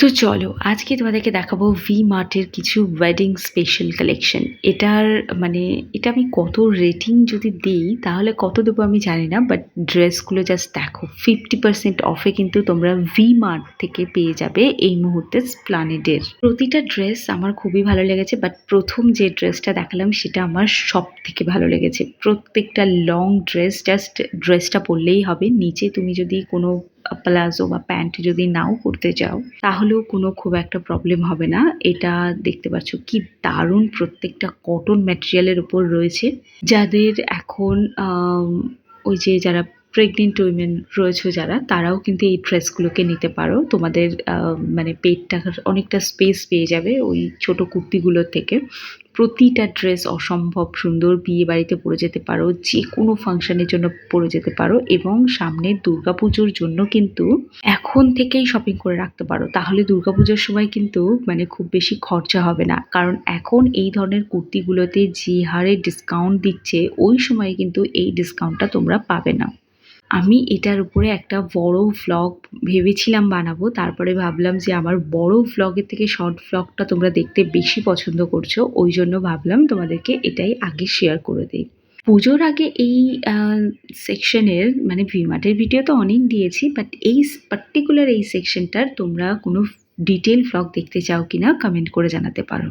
তো চলো আজকে তোমাদেরকে দেখাবো ভি মার্টের কিছু ওয়েডিং স্পেশাল কালেকশন। এটার মানে এটা আমি কত রেটিং যদি দিই তাহলে কত দেবো আমি জানি না, বাট ড্রেসগুলো জাস্ট দেখো, 50% অফে কিন্তু তোমরা ভি মার্ট থেকে পেয়ে যাবে এই মুহূর্তে স্প্লানেডের। প্রতিটা ড্রেস আমার খুবই ভালো লেগেছে, বাট প্রথম যে ড্রেসটা দেখালাম সেটা আমার সব থেকে ভালো লেগেছে। প্রত্যেকটা লং ড্রেস, জাস্ট ড্রেসটা পরলেই হবে, নিচে তুমি যদি কোনো প্লাজো বা প্যান্ট যদি নাও করতে চাও তাহলেও কোনো খুব একটা প্রবলেম হবে না। এটা দেখতে পাচ্ছ কি দারুণ, প্রত্যেকটা কটন ম্যাটেরিয়ালের উপর রয়েছে। যাদের এখন ওই যে যারা প্রেগনেন্ট উইমেন রয়েছে যারা, তারাও কিন্তু এই ড্রেসগুলোকে নিতে পারো। তোমাদের মানে পেটটা অনেকটা স্পেস পেয়ে যাবে ওই ছোট কুর্তিগুলোর থেকে। প্রতিটা ড্রেস অসম্ভব সুন্দর, বিয়ে বাড়িতে পরে যেতে পারো, যে কোনো ফাংশনের জন্য পরে যেতে পারো, এবং সামনে দুর্গাপুজোর জন্য কিন্তু এখন থেকেই শপিং করে রাখতে পারো। তাহলে দুর্গাপুজোর সময় কিন্তু মানে খুব বেশি খরচা হবে না, কারণ এখন এই ধরনের কুর্তিগুলোতে যে হারে ডিসকাউন্ট দিচ্ছে ওই সময় কিন্তু এই ডিসকাউন্টটা তোমরা পাবে না। আমি এটার উপরে একটা বড় ভ্লগ ভেবেছিলাম বানাবো, তারপরে ভাবলাম যে আমার বড় ভ্লগের থেকে শর্ট ভ্লগটা তোমরা দেখতে বেশি পছন্দ করছো, ওই জন্য ভাবলাম তোমাদেরকে এটাই আগে শেয়ার করে দিই। পুজোর আগে এই সেকশনের মানে ভিমার্টের ভিডিও তো অনেক দিয়েছি, বাট এই পার্টিকুলার এই সেকশনটার তোমরা কোনো ডিটেল ভ্লগ দেখতে চাও কিনা কমেন্ট করে জানাতে পারো।